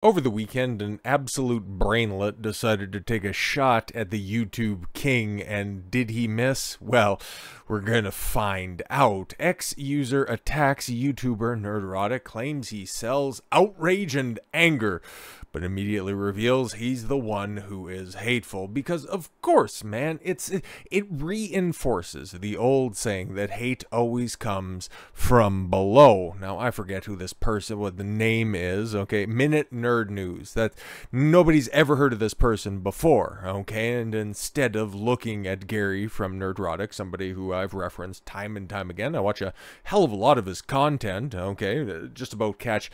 Over the weekend, an absolute brainlet decided to take a shot at the YouTube king, and did he miss? Well, we're gonna find out. Ex-user attacks YouTuber Nerdrotic, claims he sells outrage and anger, but immediately reveals he's the one who is hateful. Because of course, man, it reinforces the old saying that hate always comes from below. Now, I forget who this person, what the name is, okay? Minute Nerd News. That nobody's ever heard of this person before, okay? And instead of looking at Gary from Nerdrotic, somebody who I've referenced time and time again, I watch a hell of a lot of his content, okay? Just about catch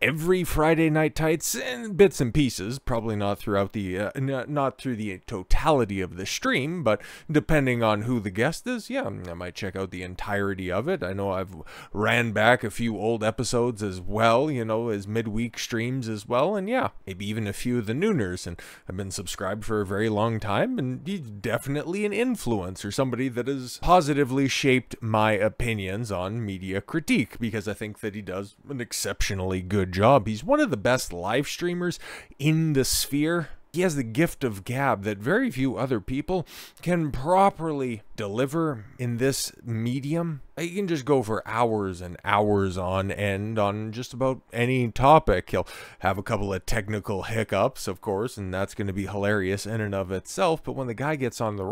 every Friday Night Tights in bits and pieces, probably not throughout the not through the totality of the stream, but depending on who the guest is, yeah, I might check out the entirety of it. I know I've ran back a few old episodes as well, you know, as midweek streams as well, and yeah, maybe even a few of the nooners. And I've been subscribed for a very long time, and he's definitely an influencer, somebody that has positively shaped my opinions on media critique, because I think that he does an exceptionally good job. He's one of the best live streamers in the sphere. He has the gift of gab that very few other people can properly deliver in this medium. He can just go for hours and hours on end on just about any topic. He'll have a couple of technical hiccups, of course, and that's going to be hilarious in and of itself. But when the guy gets on a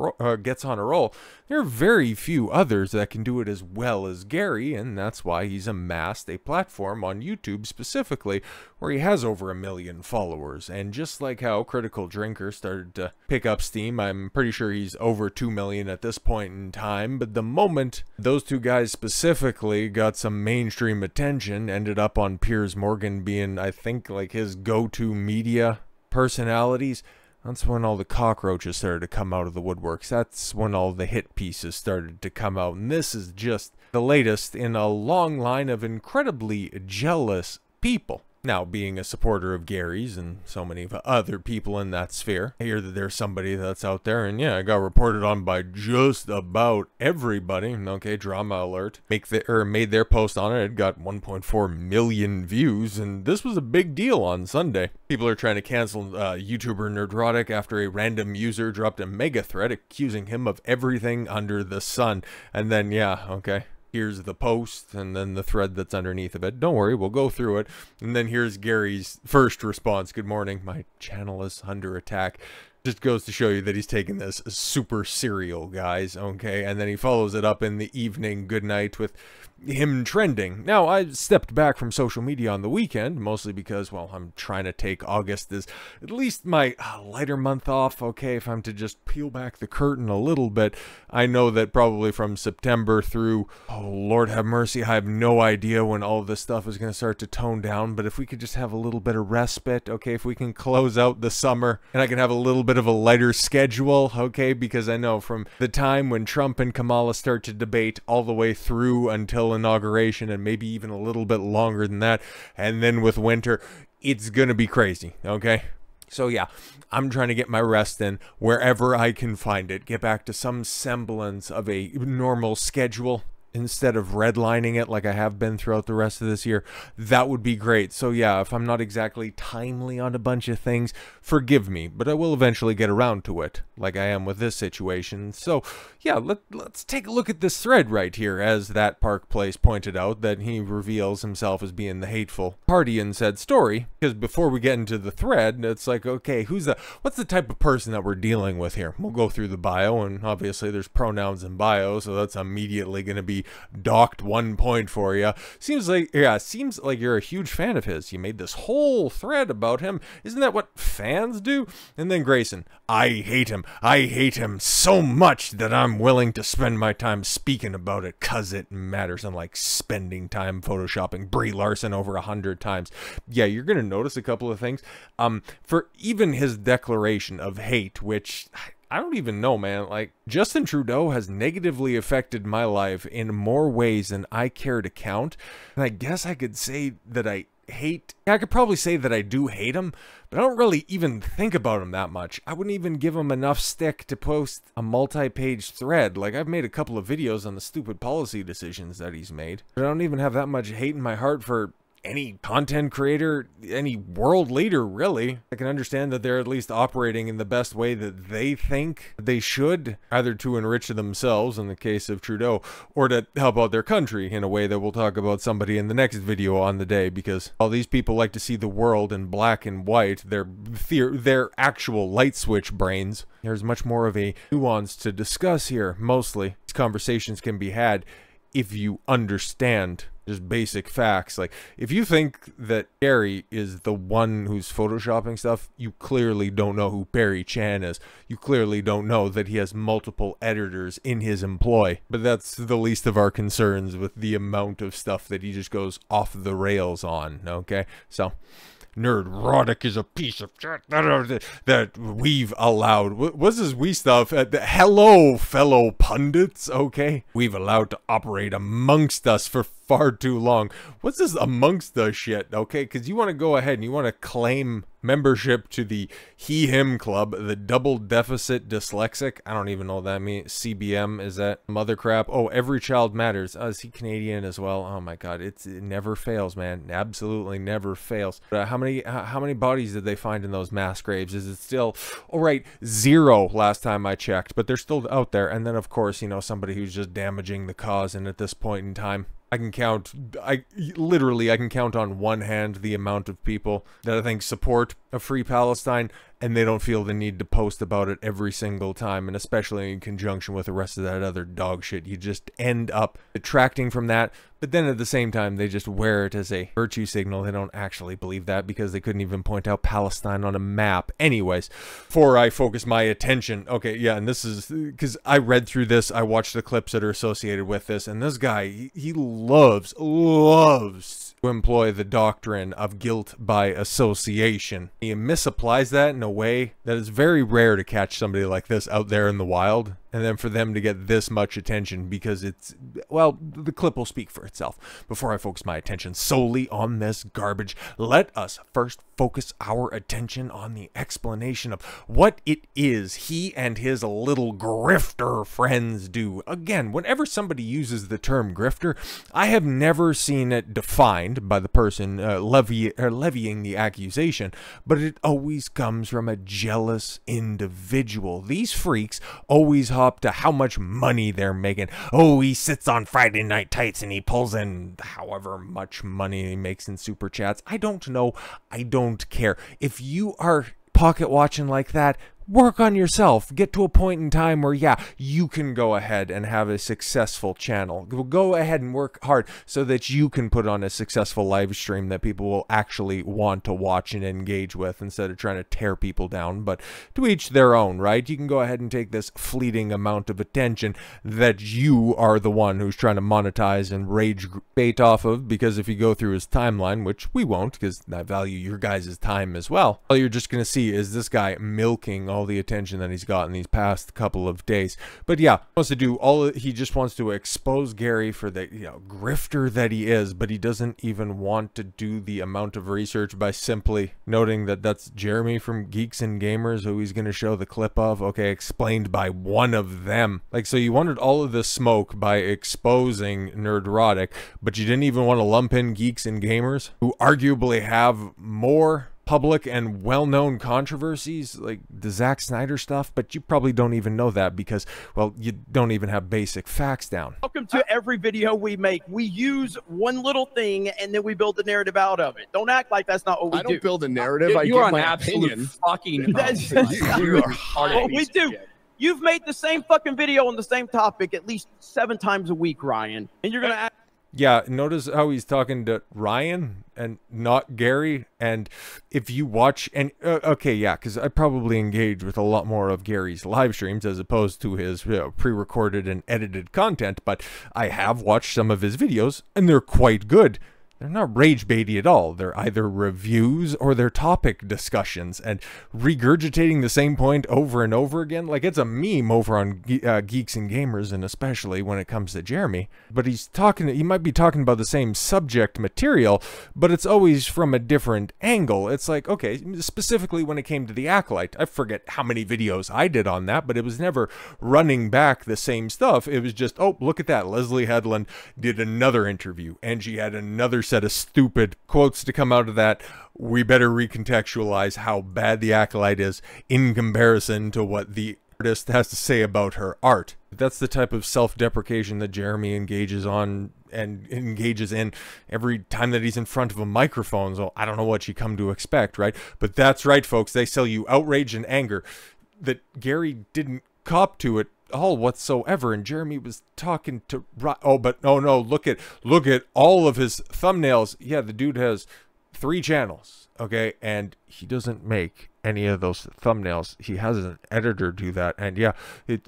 roll, there are very few others that can do it as well as Gary, and that's why he's amassed a platform on YouTube specifically where he has over 1 million followers. And just like how Critical Drinker started to pick up steam, I'm pretty sure he's over 2 million at this point in time. But the moment those two guys specifically got some mainstream attention, ended up on Piers Morgan being, I think, like his go-to media personalities, that's when all the cockroaches started to come out of the woodworks. That's when all the hit pieces started to come out. And this is just the latest in a long line of incredibly jealous people. Now, being a supporter of Gary's and so many of other people in that sphere, I hear that there's somebody that's out there, and yeah, it got reported on by just about everybody. Okay, drama alert. Made their post on it. It got 1.4 million views, and this was a big deal on Sunday. People are trying to cancel YouTuber Nerdrotic after a random user dropped a mega threat accusing him of everything under the sun. And then, yeah, okay, here's the post, and then the thread that's underneath of it. Don't worry, we'll go through it. And then here's Gary's first response. Good morning, my channel is under attack. Just goes to show you that he's taking this super serial, guys, okay? And then he follows it up in the evening good night with him trending. Now, I stepped back from social media on the weekend, mostly because, well, I'm trying to take August as at least my lighter month off, okay? If I'm to just peel back the curtain a little bit, I know that probably from September through, oh, Lord have mercy, I have no idea when all of this stuff is going to start to tone down, but if we could just have a little bit of respite, okay? If we can close out the summer, and I can have a little bit of a lighter schedule, okay? Because I know from the time when Trump and Kamala start to debate all the way through until inauguration, and maybe even a little bit longer than that, and then with winter, it's gonna be crazy, okay? So yeah, I'm trying to get my rest in wherever I can find it, get back to some semblance of a normal schedule instead of redlining it like I have been throughout the rest of this year. That would be great. So yeah, if I'm not exactly timely on a bunch of things, forgive me, but I will eventually get around to it, like I am with this situation. So yeah, let's take a look at this thread right here. As that Park Place pointed out, that he reveals himself as being the hateful party in said story. Because before we get into the thread, it's like, okay, what's the type of person that we're dealing with here? We'll go through the bio, and obviously there's pronouns in bio, so that's immediately going to be docked 1 point for you. Seems like you're a huge fan of his. You made this whole thread about him. Isn't that what fans do? And then Grayson, I hate him. I hate him so much that I'm willing to spend my time speaking about it cause it matters. I'm like spending time photoshopping Brie Larson over 100 times. Yeah, you're gonna notice a couple of things. For even his declaration of hate, which I don't even know, man. Like, Justin Trudeau has negatively affected my life in more ways than I care to count. And I guess I could say that I could probably say that I do hate him, but I don't really even think about him that much. I wouldn't even give him enough stick to post a multi-page thread. Like, I've made a couple of videos on the stupid policy decisions that he's made, but I don't even have that much hate in my heart for any content creator, any world leader, really. I can understand that they're at least operating in the best way that they think they should, either to enrich themselves, in the case of Trudeau, or to help out their country in a way that we'll talk about somebody in the next video on the day, because all these people like to see the world in black and white, their actual light switch brains. There's much more of a nuance to discuss here, mostly. These conversations can be had if you understand just basic facts. Like, if you think that Gary is the one who's photoshopping stuff, you clearly don't know who Barry Chan is. You clearly don't know that he has multiple editors in his employ. But that's the least of our concerns with the amount of stuff that he just goes off the rails on, okay? So, Nerdrotic is a piece of shit that we've allowed. What's this we stuff? Hello, fellow pundits, okay? We've allowed to operate amongst us for far too long. What's this amongst us shit, okay? Because you want to go ahead and you want to claim membership to the he-him club, the double deficit dyslexic. I don't even know what that means. CBM, is that mother crap? Oh, every child matters. Is he Canadian as well? Oh my god, it never fails, man. Absolutely never fails. How many bodies did they find in those mass graves? Is it still, oh right, 0 last time I checked, but they're still out there. And then of course, you know, somebody who's just damaging the cause, and at this point in time, I can count on one hand the amount of people that I think support a free Palestine, and they don't feel the need to post about it every single time, and especially in conjunction with the rest of that other dog shit. You just end up detracting from that, but then at the same time, they just wear it as a virtue signal. They don't actually believe that because they couldn't even point out Palestine on a map. Anyways, before I focus my attention, okay, yeah, and this is, because I read through this, I watched the clips that are associated with this, and this guy, he loves to employ the doctrine of guilt by association. He misapplies that in a way that is very rare to catch somebody like this out there in the wild, and then for them to get this much attention, because it's, well, the clip will speak for itself. Before I focus my attention solely on this garbage, let us first focus our attention on the explanation of what it is he and his little grifter friends do. Again, whenever somebody uses the term grifter, I have never seen it defined by the person levying the accusation, but it always comes from a jealous individual. These freaks always hop to how much money they're making. Oh, he sits on Friday Night Tights and he pulls in however much money he makes in super chats. I don't know. I don't care. If you are pocket watching like that, work on yourself. Get to a point in time where, yeah, you can go ahead and have a successful channel. Go ahead and work hard so that you can put on a successful live stream that people will actually want to watch and engage with, instead of trying to tear people down. But to each their own, right? You can go ahead and take this fleeting amount of attention that you are the one who's trying to monetize and rage bait off of, because if you go through his timeline, which we won't, because I value your guys' time as well, all you're just going to see is this guy milking all the attention that he's gotten these past couple of days. But yeah, he just wants to expose Gary for the, you know, grifter that he is, but he doesn't even want to do the amount of research by simply noting that that's Jeremy from Geeks and Gamers, who he's going to show the clip of, okay, explained by one of them. Like, so you wanted all of this smoke by exposing Nerdrotic, but you didn't even want to lump in Geeks and Gamers, who arguably have more public and well-known controversies, like the Zack Snyder stuff, but you probably don't even know that because, well, you don't even have basic facts down. Welcome to every video we make. We use one little thing and then we build the narrative out of it. Don't act like that's not what we do. I don't build a narrative. I you give are my an absolute opinion. fucking You are hard. what we do. You've made the same fucking video on the same topic at least 7 times a week, Ryan, and you're gonna act. Yeah, notice how he's talking to Ryan and not Gary. And if you watch, and okay, yeah, because I probably engage with a lot more of Gary's live streams as opposed to his, you know, pre-recorded and edited content, but I have watched some of his videos and they're quite good. They're not rage baity at all. They're either reviews or they're topic discussions, and regurgitating the same point over and over again. Like, it's a meme over on Geeks and Gamers, and especially when it comes to Jeremy. But he might be talking about the same subject material, but it's always from a different angle. It's like, okay, specifically when it came to the Acolyte, I forget how many videos I did on that, but it was never running back the same stuff. It was just, oh, look at that. Leslie Headland did another interview, and she had another set of stupid quotes to come out of that, we better recontextualize how bad The Acolyte is in comparison to what the artist has to say about her art. That's the type of self-deprecation that Jeremy engages on and engages in every time that he's in front of a microphone. So I don't know what you come to expect, right? But that's right, folks. They sell you outrage and anger. That Gary didn't cop to it all whatsoever, and Jeremy was talking to no, look at all of his thumbnails. Yeah, the dude has 3 channels, okay, and he doesn't make any of those thumbnails. He has an editor do that. And yeah,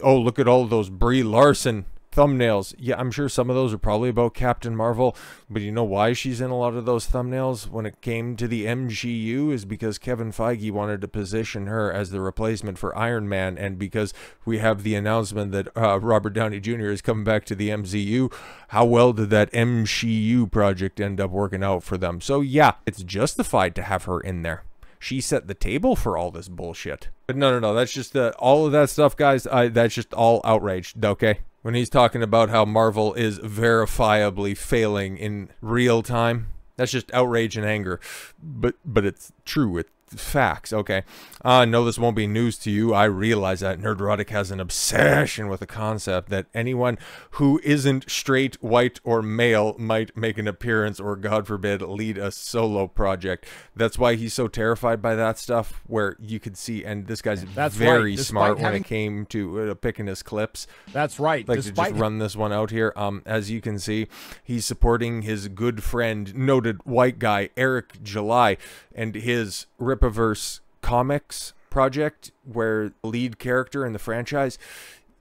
look at all of those Brie Larson thumbnails. Yeah, I'm sure some of those are probably about Captain Marvel, but you know why she's in a lot of those thumbnails when it came to the MCU is because Kevin Feige wanted to position her as the replacement for Iron Man, and because we have the announcement that Robert Downey Jr. is coming back to the MCU. How well did that MCU project end up working out for them? So yeah, it's justified to have her in there. She set the table for all this bullshit. But no, that's just all of that stuff, guys. That's just all outraged, okay? When he's talking about how Marvel is verifiably failing in real time, that's just outrage and anger. But it's true. It's facts, okay? I know this won't be news to you. I realize that Nerdrotic has an obsession with the concept that anyone who isn't straight, white, or male might make an appearance or, God forbid, lead a solo project. That's why he's so terrified by that stuff, where you could see, and this guy's very smart when it came to picking his clips. That's right. Like, to just run this one out here. As you can see, he's supporting his good friend, noted white guy, Eric July, and his Rippaverse Comics project, where the lead character in the franchise,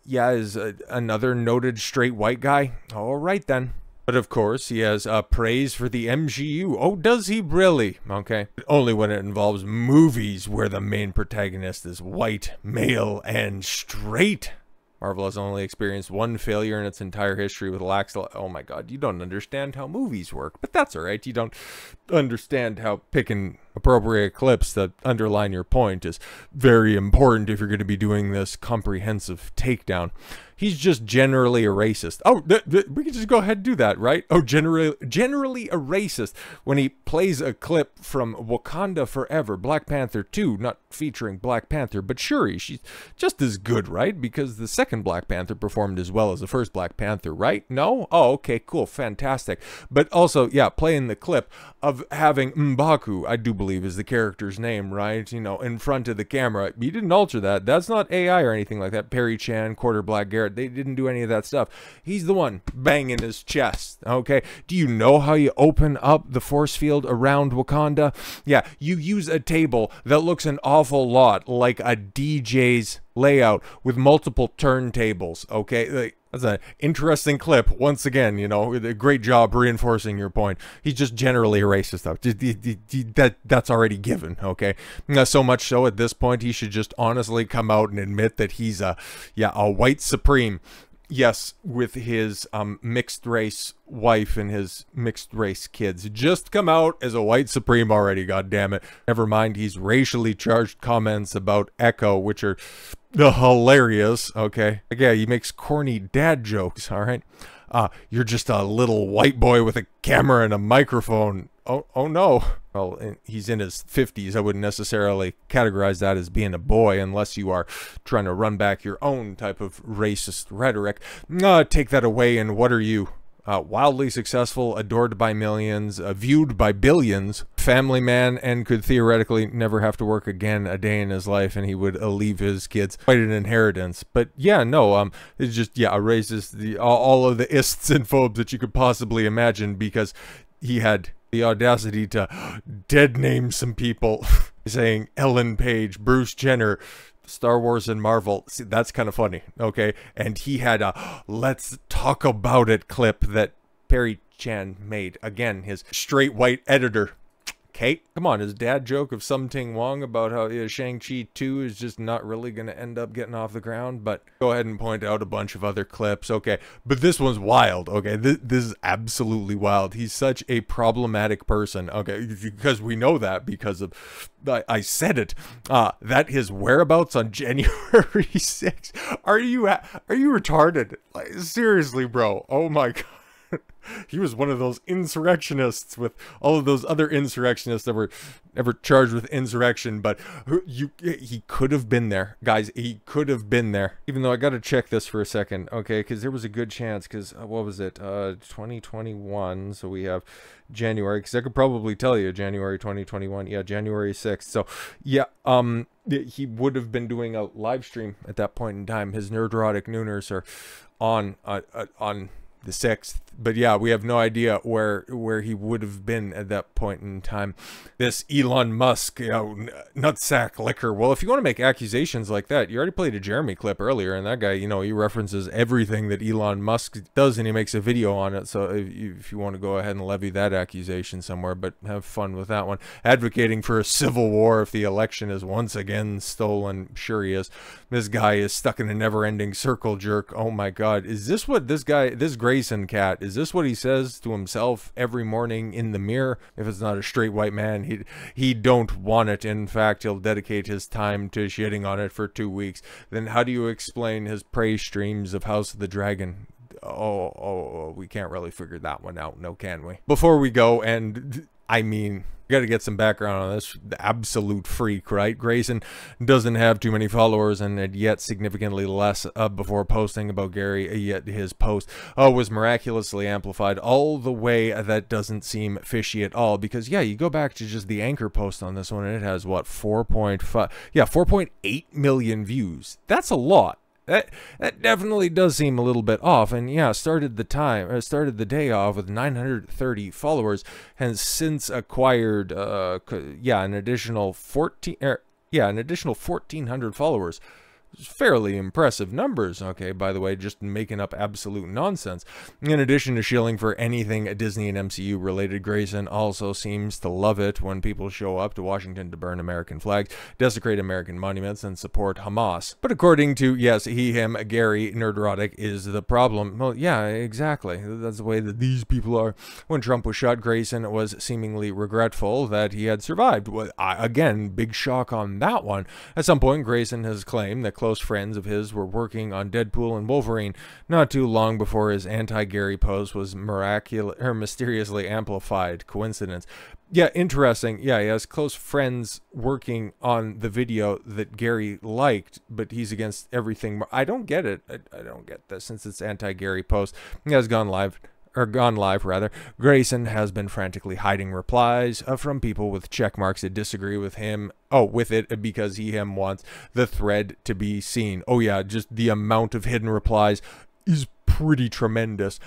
is another noted straight white guy. All right, then. But of course, he has praise for the MCU. Oh, does he really? Okay. Only when it involves movies where the main protagonist is white, male, and straight. Marvel has only experienced one failure in its entire history with oh my god, you don't understand how movies work. But that's alright, you don't understand how picking appropriate clips that underline your point is very important if you're going to be doing this comprehensive takedown. He's just generally a racist. Oh, we can just go ahead and do that, right? Oh, generally a racist when he plays a clip from Wakanda Forever, Black Panther 2, not featuring Black Panther, but Shuri. She's just as good, right? Because the second Black Panther performed as well as the first Black Panther, right? No? Oh, okay, cool, fantastic. But also, yeah, playing the clip of having M'Baku, I do believe is the character's name, right? You know, in front of the camera. You didn't alter that. That's not AI or anything like that. Perry Chan, Quarter Black Garrett, they didn't do any of that stuff. He's the one banging his chest, okay? Do you know how you open up the force field around Wakanda? Yeah, you use a table that looks an awful lot like a DJ's layout with multiple turntables, okay? Like, that's an interesting clip. Once again, you know, a great job reinforcing your point. He's just generally a racist, though. That's already given, okay? So much so at this point, he should just honestly come out and admit that he's a white supreme. Yes, with his mixed race wife and his mixed race kids. Just come out as a white supreme already, goddammit. Never mind, he's racially charged comments about Echo, which are hilarious, okay? Like, yeah, he makes corny dad jokes, all right? You're just a little white boy with a camera and a microphone. Oh no. Well, he's in his 50s. I wouldn't necessarily categorize that as being a boy unless you are trying to run back your own type of racist rhetoric. Take that away, and what are you? Wildly successful, adored by millions, viewed by billions, family man, and could theoretically never have to work again a day in his life, and he would leave his kids quite an inheritance. But yeah, no, it's just, raises all of the ists and phobes that you could possibly imagine, because he had the audacity to dead name some people, saying Ellen Page, Bruce Jenner, Star Wars and Marvel. See, that's kind of funny, okay? And he had a let's talk about it clip that Perry Chan made. Again, his straight white editor. Kate, come on, his dad joke of Something Wong about how Shang-Chi 2 is just not really going to end up getting off the ground. But go ahead and point out a bunch of other clips, okay? But this one's wild, okay? This is absolutely wild. He's such a problematic person, okay? Because we know that because of, I said it, that his whereabouts on January 6th. Are you retarded? Like, seriously, bro. Oh my God. He was one of those insurrectionists with all of those other insurrectionists that were never charged with insurrection, but he could have been there, guys. He could have been there. Even though I got to check this for a second, okay, because there was a good chance, because what was it, 2021, so we have January, because I could probably tell you January 2021, yeah, January 6th, so yeah, he would have been doing a live stream at that point in time. His Nerdrotic Nooners are on the 6th, but yeah, we have no idea where he would have been at that point in time. This Elon Musk, nutsack liquor. Well, if you want to make accusations like that, you already played a Jeremy clip earlier, and that guy, he references everything that Elon Musk does, and he makes a video on it. So if you want to go ahead and levy that accusation somewhere, but have fun with that one. Advocating for a civil war if the election is once again stolen. Sure he is. This guy is stuck in a never-ending circle jerk. Oh my God, is this what this Grayson cat, is this what he says to himself every morning in the mirror? If it's not a straight white man, he don't want it. In fact, he'll dedicate his time to shitting on it for 2 weeks. Then how do you explain his praise streams of House of the Dragon? Oh, we can't really figure that one out, no, can we? Before we go, and I mean, got to get some background on this. The absolute freak, right? Grayson doesn't have too many followers, and yet significantly less before posting about Gary. Yet his post was miraculously amplified all the way. That doesn't seem fishy at all, because yeah, you go back to just the anchor post on this one, and it has what, 4.8 million views. That's a lot. That definitely does seem a little bit off, and yeah, started the day off with 930 followers, and since acquired an additional 1,400 followers. Fairly impressive numbers, okay, by the way, just making up absolute nonsense. In addition to shilling for anything Disney and MCU related, Grayson also seems to love it when people show up to Washington to burn American flags, desecrate American monuments, and support Hamas. But according to, yes, him, Gary, Nerdrotic is the problem. Well, yeah, exactly. That's the way that these people are. When Trump was shot, Grayson was seemingly regretful that he had survived. Well, again, big shock on that one. At some point, Grayson has claimed that close friends of his were working on Deadpool and Wolverine not too long before his anti-Gary post was mysteriously amplified. Coincidence? Yeah, interesting. Yeah, he has close friends working on the video that Gary liked, but he's against everything. I don't get it. I don't get this, since it's anti-Gary post. He has gone live. Grayson has been frantically hiding replies from people with check marks that disagree with him. With it, because him wants the thread to be seen. Oh yeah, just the amount of hidden replies is pretty tremendous.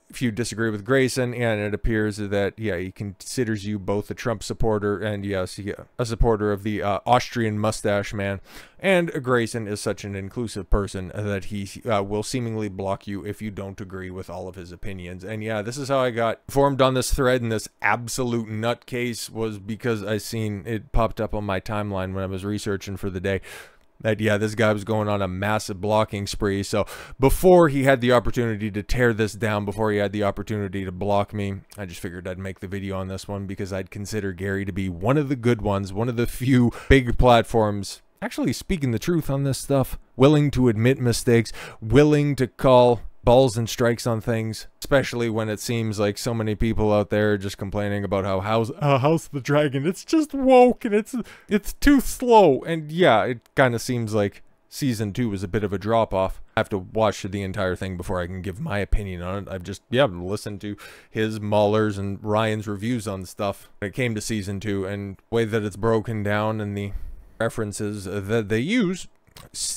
If you disagree with Grayson, and it appears that, yeah, he considers you both a Trump supporter and, yes, a supporter of the Austrian mustache man. And Grayson is such an inclusive person that he will seemingly block you if you don't agree with all of his opinions. And yeah, this is how I got formed on this thread, and this absolute nutcase was because I seen it popped up on my timeline when I was researching for the day. That, yeah, this guy was going on a massive blocking spree. So before he had the opportunity to tear this down, before he had the opportunity to block me, I just figured I'd make the video on this one, because I'd consider Gary to be one of the good ones, one of the few big platforms actually speaking the truth on this stuff, willing to admit mistakes, willing to call balls and strikes on things, especially when it seems like so many people out there are just complaining about how House of the Dragon, it's just woke and it's too slow. And yeah, it kind of seems like season 2 was a bit of a drop off. I have to watch the entire thing before I can give my opinion on it. I've just, listened to his, Mahler's, and Ryan's reviews on stuff when it came to season 2, and the way that it's broken down and the references that they use,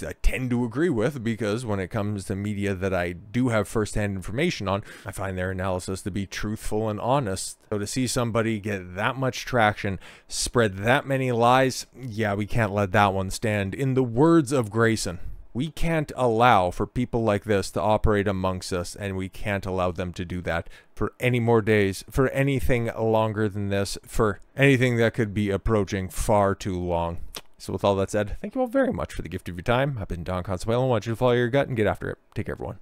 I tend to agree with, because when it comes to media that I do have firsthand information on, I find their analysis to be truthful and honest. So to see somebody get that much traction, spread that many lies, yeah, we can't let that one stand. In the words of Grayson, we can't allow for people like this to operate amongst us, and we can't allow them to do that for any more days, for anything longer than this, for anything that could be approaching far too long. So with all that said, thank you all very much for the gift of your time. I've been Don Consuelo. I want you to follow your gut and get after it. Take care, everyone.